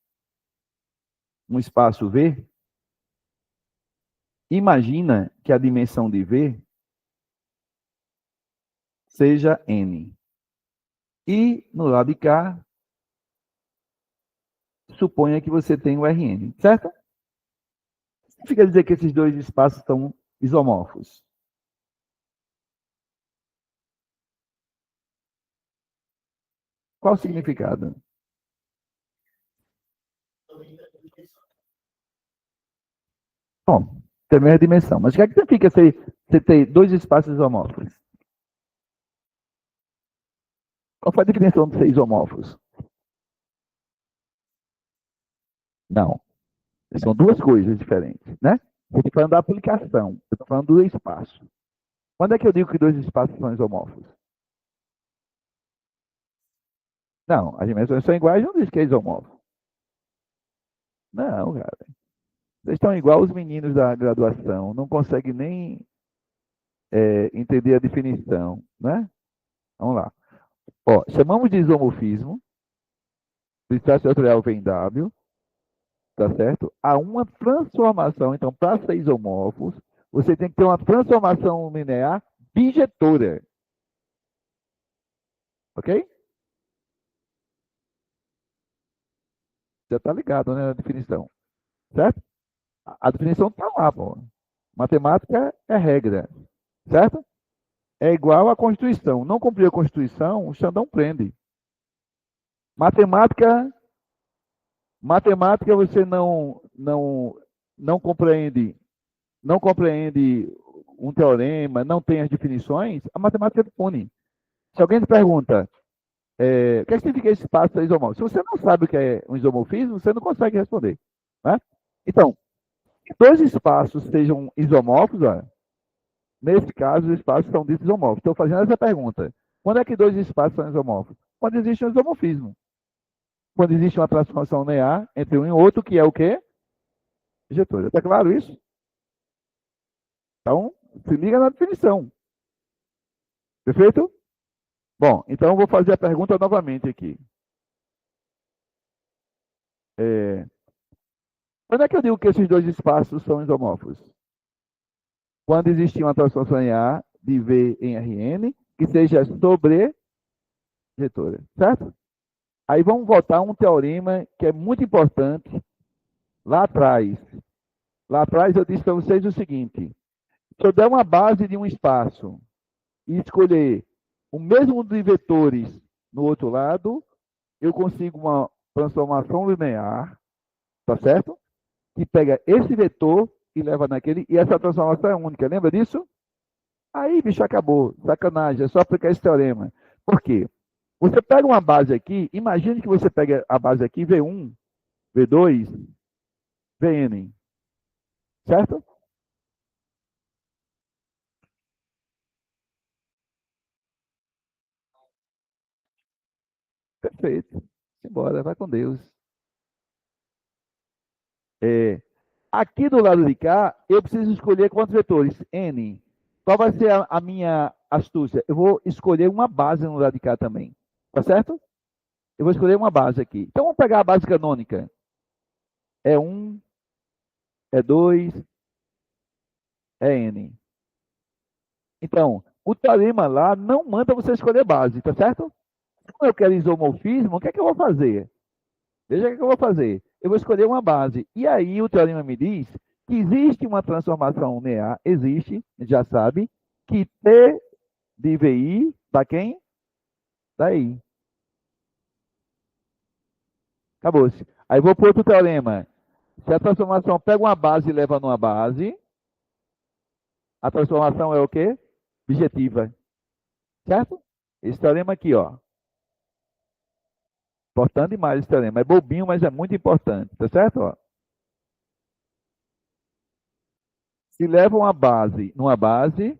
um espaço V. Imagina que a dimensão de V seja N. E no lado de cá, suponha que você tem o Rn, certo? Significa dizer que esses dois espaços estão isomorfos. Qual o significado? Bom, tem a mesma dimensão. Mas o que é que significa você ter dois espaços isomorfos? Qual foi a definição de ser isomorfos? Não. São duas coisas diferentes, né? Eu estou falando da aplicação. Eu estou falando do espaço. Quando é que eu digo que dois espaços são isomorfos? Não, as dimensões são iguais, não diz que é isomorfo. Não, cara. Vocês estão igual os meninos da graduação, não conseguem nem entender a definição, né? Vamos lá. Ó, chamamos de isomorfismo, o espaço vetorial vem W, tá certo? Há uma transformação, então, para ser isomorfos, você tem que ter uma transformação linear bijetora, ok? Já está ligado, né, na definição, certo? A definição está lá, pô. Matemática é regra, certo? É igual à Constituição. Não cumprir a Constituição, o Xandão prende. Matemática, matemática você não compreende, não compreende um teorema, não tem as definições, a matemática te pune. Se alguém te pergunta, o que significa esse espaço isomórfico? Se você não sabe o que é um isomorfismo, você não consegue responder. Né? Então, que dois espaços sejam isomórficos, olha, nesse caso, os espaços são ditos isomórficos. Estou fazendo essa pergunta. Quando é que dois espaços são isomórficos? Quando existe um isomorfismo. Quando existe uma transformação linear entre um e outro, que é o quê? Bijetória. Está claro isso? Então, se liga na definição. Perfeito? Bom, então eu vou fazer a pergunta novamente aqui. Quando é que eu digo que esses dois espaços são isomórficos? Quando existe uma transformação em A de V em Rn, que seja sobre bijetória, certo? Aí vamos voltar a um teorema que é muito importante lá atrás. Lá atrás eu disse para vocês o seguinte: se eu der uma base de um espaço e escolher o mesmo de vetores no outro lado, eu consigo uma transformação linear, tá certo? Que pega esse vetor e leva naquele, e essa transformação é única, lembra disso? Aí, bicho, acabou. Sacanagem, é só aplicar esse teorema. Por quê? Você pega uma base aqui, imagine que você pega a base aqui, V1, V2, Vn, certo? Perfeito. Embora, vai com Deus. É, aqui do lado de cá, eu preciso escolher quantos vetores? N. Qual vai ser a minha astúcia? Eu vou escolher uma base no lado de cá também. Tá certo? Eu vou escolher uma base aqui. Então, vamos pegar a base canônica. É 1, é 2, é N. Então, o teorema lá não manda você escolher base, tá certo? Como eu quero isomorfismo, o que é que eu vou fazer? Veja o que é que eu vou fazer. Eu vou escolher uma base. E aí o teorema me diz que existe uma transformação linear, existe, a gente já sabe, que T de VI dá quem? Dá I. Acabou-se. Aí vou para outro teorema. Se a transformação pega uma base e leva numa base, a transformação é o quê? Bijetiva. Certo? Esse teorema aqui, ó. Importante demais esse teorema. É bobinho, mas é muito importante. Tá certo? Ó. Se leva uma base numa base,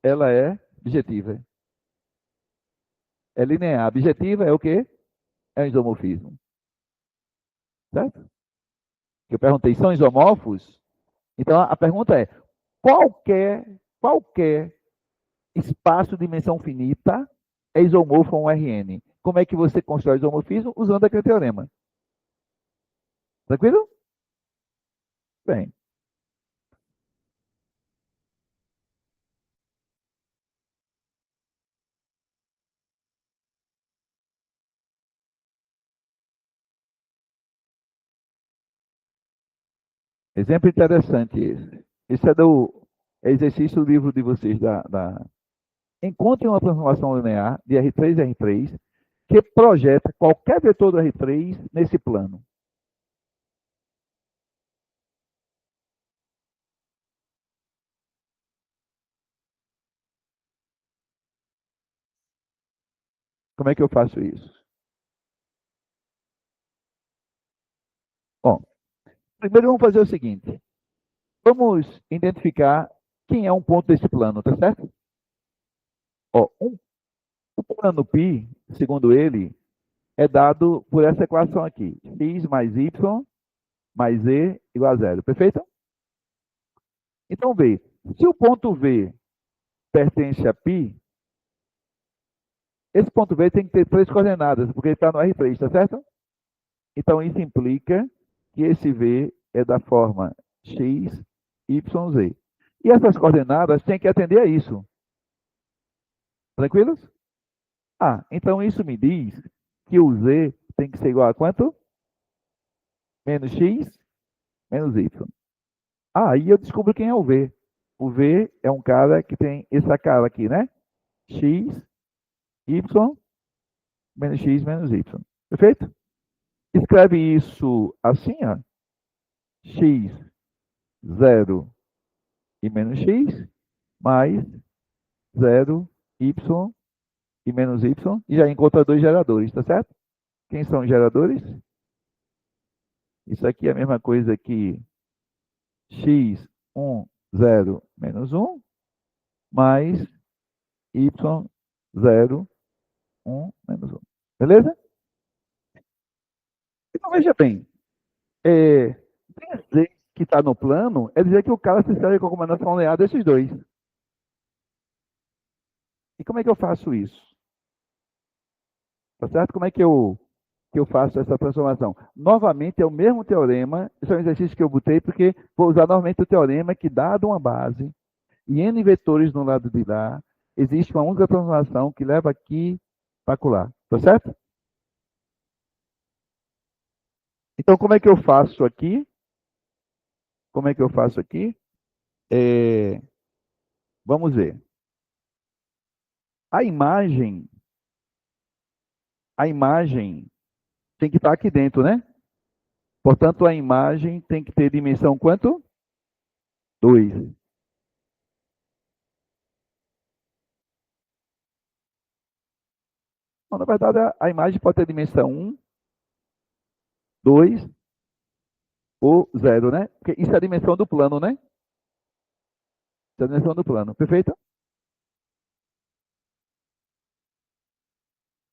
ela é bijetiva. É linear. Bijetiva é o quê? É um isomorfismo. Certo? Eu perguntei, são isomorfos? Então a pergunta é: qualquer espaço de dimensão finita é isomorfo a um Rn? Como é que você constrói isomorfismo? Usando aquele teorema. Tranquilo? Bem, exemplo interessante esse. Esse é do exercício do livro de vocês. Encontre uma transformação linear de R3 em R3 que projeta qualquer vetor do R3 nesse plano. Como é que eu faço isso? Bom, primeiro vamos fazer o seguinte. Vamos identificar quem é um ponto desse plano, tá certo? Ó, o plano π, segundo ele, é dado por essa equação aqui. X mais y mais z igual a zero. Perfeito? Então, vê. Se o ponto V pertence a π, esse ponto V tem que ter três coordenadas, porque ele está no R3, tá certo? Então, isso implica que esse V é da forma x, y, z. E essas coordenadas têm que atender a isso. Tranquilos? Ah, então isso me diz que o z tem que ser igual a quanto? Menos x, menos y. Ah, aí eu descubro quem é o v. O v é um cara que tem essa cara aqui, né? X, y, menos x, menos y. Perfeito? Escreve isso assim, ó. X, zero e menos x, mais zero, y e menos y, e já encontra dois geradores, tá certo? Quem são os geradores? Isso aqui é a mesma coisa que x, 1, 0, menos um mais y, 0, 1, menos um. Beleza? Então, veja bem, dizer que está no plano é dizer que o cara se serve com a combinação linear desses dois. E como é que eu faço isso? Tá certo? Como é que eu faço essa transformação? Novamente, é o mesmo teorema, esse é um exercício que eu botei, porque vou usar novamente o teorema que, dado uma base, e n vetores no lado de lá, existe uma única transformação que leva aqui para colar. Tá certo? Então, como é que eu faço aqui? Como é que eu faço aqui? É, vamos ver. A imagem, a imagem tem que estar aqui dentro, né? Portanto, a imagem tem que ter dimensão quanto? 2. Na verdade, a imagem pode ter dimensão 1, 2 ou 0, né? Porque isso é a dimensão do plano, né? Isso é a dimensão do plano. Perfeito?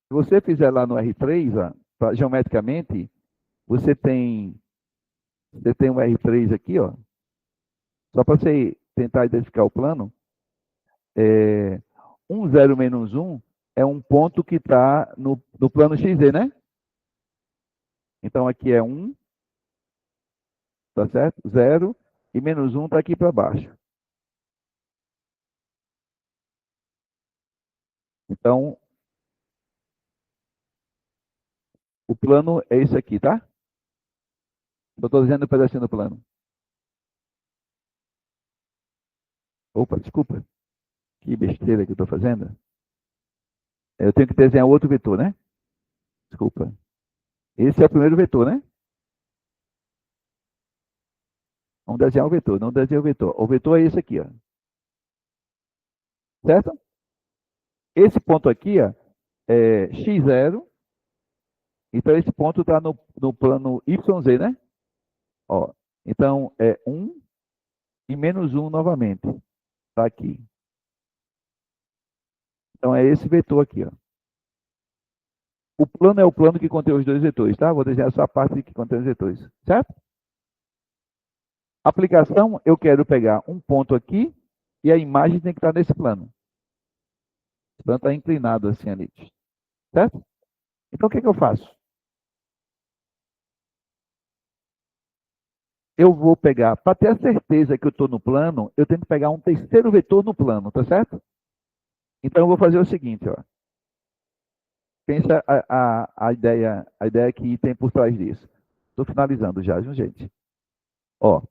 Se você fizer lá no R3, ó, geometricamente, você tem, você tem um R3 aqui, ó. Só para você tentar identificar o plano, é, 1, 0, menos um é um ponto que está no plano XZ, né? Então aqui é 1, tá certo? 0, e menos um está aqui para baixo. Então, o plano é esse aqui, tá? Eu estou dizendo um pedacinho do plano. Opa, desculpa. Que besteira que eu estou fazendo. Eu tenho que desenhar outro vetor, né? Desculpa. Esse é o primeiro vetor, né? Vamos desenhar o vetor, não desenhar o vetor. O vetor é esse aqui, ó. Certo? Esse ponto aqui, ó, é x0. Então, esse ponto está no plano YZ, né? Ó, então, é 1, e menos 1 novamente. Está aqui. Então, é esse vetor aqui, ó. O plano é o plano que contém os dois vetores, tá? Vou desenhar só a parte que contém os vetores, certo? Aplicação, eu quero pegar um ponto aqui e a imagem tem que estar nesse plano. O plano está inclinado assim ali, certo? Então, o que é que eu faço? Eu vou pegar, para ter a certeza que eu estou no plano, eu tenho que pegar um terceiro vetor no plano, tá certo? Então, eu vou fazer o seguinte, ó. Pensa a ideia que tem por trás disso. Estou finalizando já, viu, gente? Ó,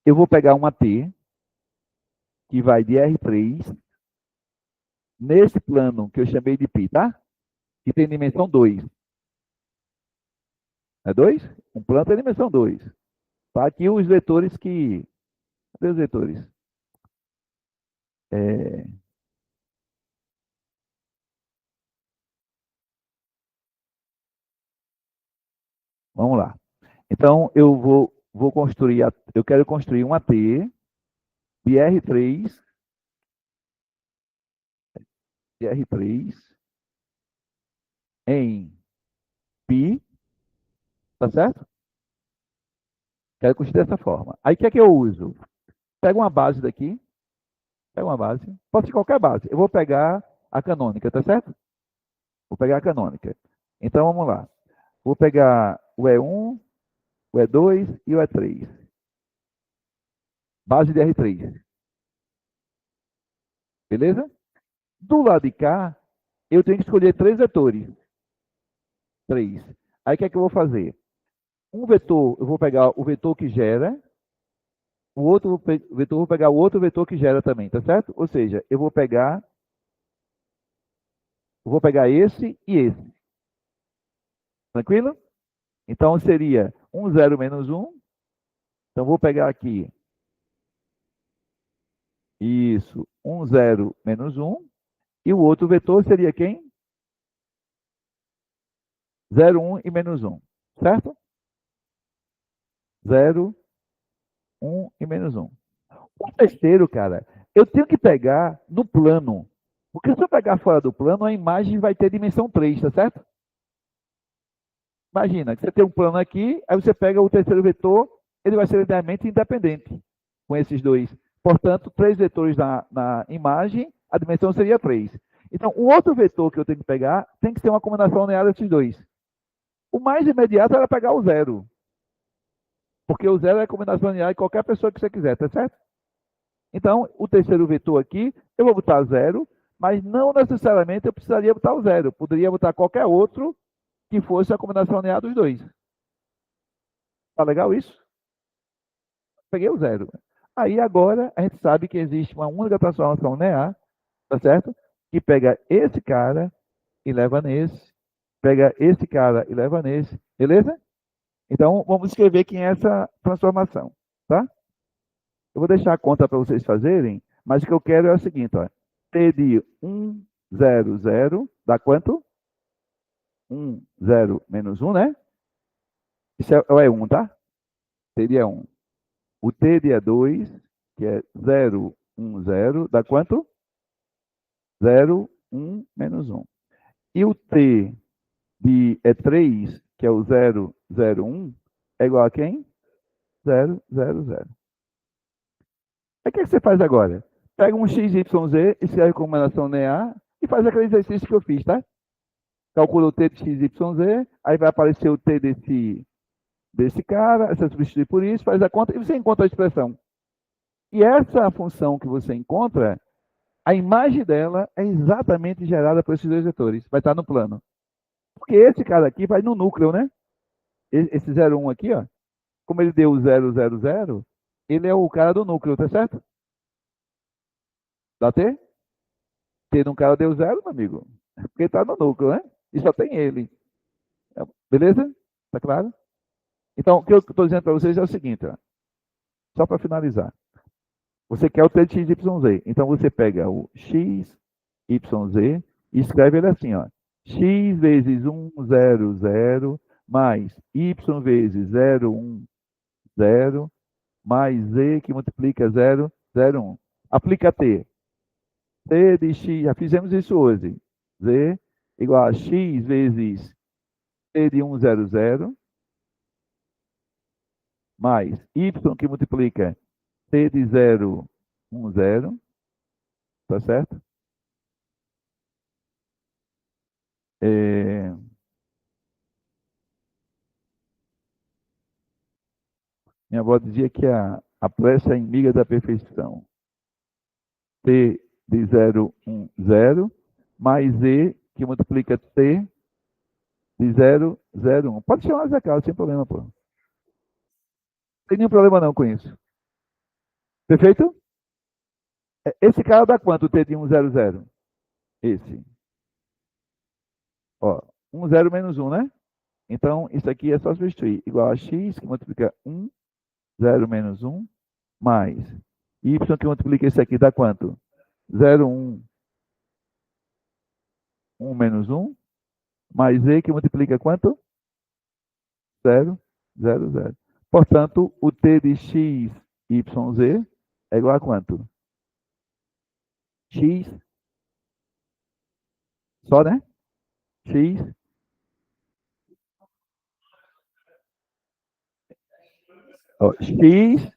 eu vou pegar uma T, que vai de R3, nesse plano que eu chamei de π, tá? Que tem dimensão 2. É 2? Um plano tem dimensão 2. Tá aqui os vetores que... Cadê os vetores? É... Vamos lá. Então, vou construir... Eu quero construir uma T de R3, em π, tá certo? Quero construir dessa forma. Aí, o que é que eu uso? Pego uma base daqui, pego uma base, pode ser qualquer base. Eu vou pegar a canônica, tá certo? Vou pegar a canônica. Então, vamos lá. Vou pegar o E1, o E2 e o E3. Base de R3. Beleza? Do lado de cá, eu tenho que escolher 3 vetores. 3. Aí, o que é que eu vou fazer? Um vetor, eu vou pegar o vetor que gera, o outro vetor, vou pegar o outro vetor que gera também, tá certo? Ou seja, eu vou pegar esse e esse. Tranquilo? Então, seria 1, 0, menos 1. Então, vou pegar aqui. Isso. 1, 0, menos 1. E o outro vetor seria quem? 0, 1 e menos 1. Certo? 0, 1 e menos 1. O terceiro, cara, eu tenho que pegar no plano. Porque se eu pegar fora do plano, a imagem vai ter dimensão 3, tá certo? Imagina que você tem um plano aqui, aí você pega o terceiro vetor, ele vai ser linearmente independente com esses dois. Portanto, 3 vetores na imagem, a dimensão seria 3. Então, o outro vetor que eu tenho que pegar tem que ser uma combinação linear desses dois. O mais imediato era pegar o zero. Porque o zero é a combinação linear de qualquer pessoa que você quiser, tá certo? Então, o terceiro vetor aqui, eu vou botar zero, mas não necessariamente eu precisaria botar o zero. Eu poderia botar qualquer outro que fosse a combinação linear dos dois. Tá legal isso? Peguei o zero. Aí agora a gente sabe que existe uma única transformação linear, tá certo? Que pega esse cara e leva nesse, pega esse cara e leva nesse, beleza? Então vamos escrever quem é essa transformação, tá? Eu vou deixar a conta para vocês fazerem, mas o que eu quero é o seguinte, ó. T de 1, 0, 0, dá quanto? 1, 0, menos 1, né? Isso é o E1, tá? T de E1. O T de E2, que é 0, 1, 0, dá quanto? 0, 1, menos 1. E o T de E3, que é o 0, 0, 1, é igual a quem? 0, 0, 0. Aí o que você faz agora? Pega um x, y, z, escreve como combinação linear e faz aquele exercício que eu fiz, tá? Calcula o t de x, y, z, aí vai aparecer o t desse cara, você substitui por isso, faz a conta e você encontra a expressão. E essa função que você encontra, a imagem dela é exatamente gerada por esses dois vetores, vai estar no plano. Porque esse cara aqui vai no núcleo, né? Esse 0,1 aqui, ó, como ele deu 0, 0, 0, ele é o cara do núcleo, tá certo? Dá T? T no cara deu 0, meu amigo. Porque tá no núcleo, né? E só tem ele. Beleza? Tá claro? Então, o que eu estou dizendo para vocês é o seguinte, ó, só para finalizar. Você quer o T de x, y, z. Então, você pega o x, y, z e escreve ele assim, ó. X vezes 1, 0, 0, mais y vezes 0, 1, 0, mais Z que multiplica 0, 0, 1. Aplica T. T de X, já fizemos isso hoje. Z igual a X vezes T de 1, 0, 0, mais Y que multiplica T de 0, 1, 0, tá certo? Minha avó dizia que a pressa é inimiga da perfeição. T de 0, 1, 0, mais Z que multiplica T de 0, 0, 1. Pode chamar Zé Carlos, sem problema, pô. Não tem nenhum problema não com isso. Perfeito? Esse cara dá quanto, T de 1, 0, 0? Esse. Ó, 1, 0 menos 1, né? Então, isso aqui é só substituir. Igual a x, que multiplica 1, 0 menos 1, mais y, que multiplica esse aqui, dá quanto? 0, 1, 1 menos 1, mais z, que multiplica quanto? 0, 0, 0. Portanto, o t de x, y, z é igual a quanto? X, só, né? X, ó, x,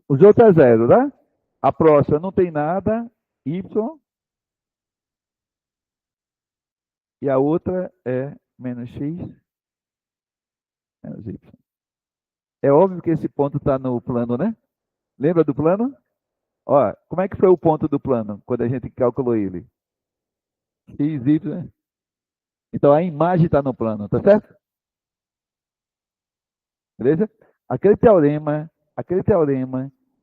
os outros é 0, né? A próxima não tem nada, y, e a outra é menos x, menos y. É óbvio que esse ponto está no plano, né? Lembra do plano? Ó, como é que foi o ponto do plano, quando a gente calculou ele? X, y, né? Então a imagem está no plano, tá certo? Beleza? Aquele teorema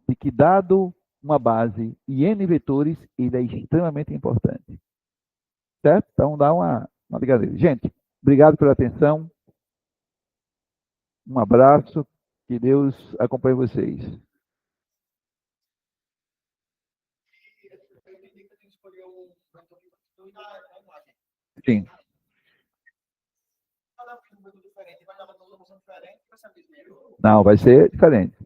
de que dado uma base e n vetores, ele é extremamente importante. Certo? Então dá uma ligadinha. Gente, obrigado pela atenção. Um abraço. Que Deus acompanhe vocês. Sim. Não, vai ser diferente.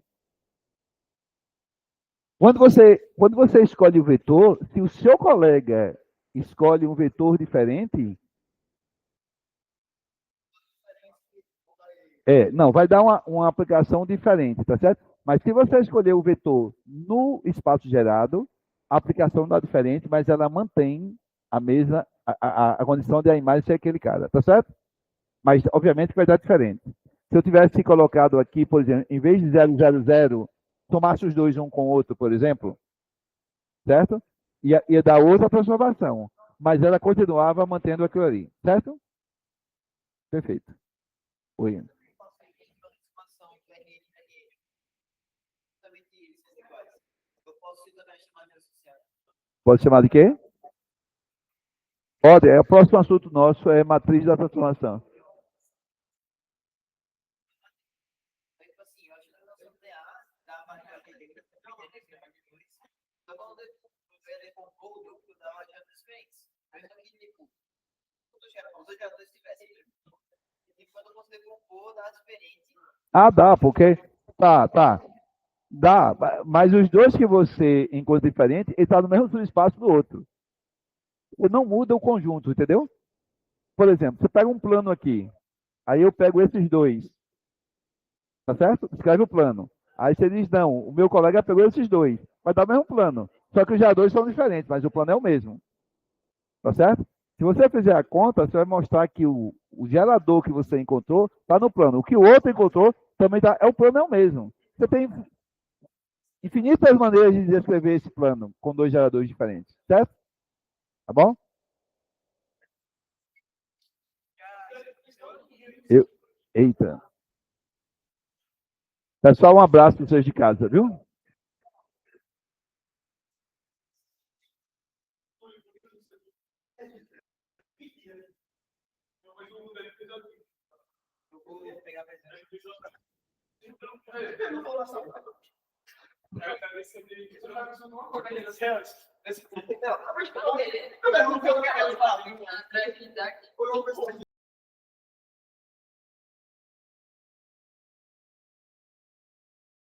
Quando você escolhe o vetor, se o seu colega escolhe um vetor diferente, não, vai dar uma aplicação diferente, tá certo? Mas se você escolher o vetor no espaço gerado, a aplicação dá diferente, mas ela mantém a mesma, a condição de a imagem ser aquele cara, tá certo? Mas, obviamente, vai dar diferente. Se eu tivesse colocado aqui, por exemplo, em vez de 0, 0, 0, tomasse os dois um com o outro, por exemplo, certo? Ia dar outra transformação, mas ela continuava mantendo aquilo ali, certo? Perfeito. Oi. Pode chamar de quê? Pode, o próximo assunto nosso é matriz da transformação. Ah, dá, porque. Tá. Dá, mas os dois que você encontra diferente, ele está no mesmo subespaço do outro. Você não muda o conjunto, entendeu? Por exemplo, você pega um plano aqui, aí eu pego esses dois, tá certo? Escreve o plano. Aí você diz, não, o meu colega pegou esses dois, vai dar o mesmo plano. Só que os geradores são diferentes, mas o plano é o mesmo, tá certo? Se você fizer a conta, você vai mostrar que o gerador que você encontrou está no plano. O que o outro encontrou também está. O plano é o mesmo. Você tem infinitas maneiras de descrever esse plano com dois geradores diferentes, certo? Tá bom? Eita. Pessoal, um abraço para vocês de casa, viu?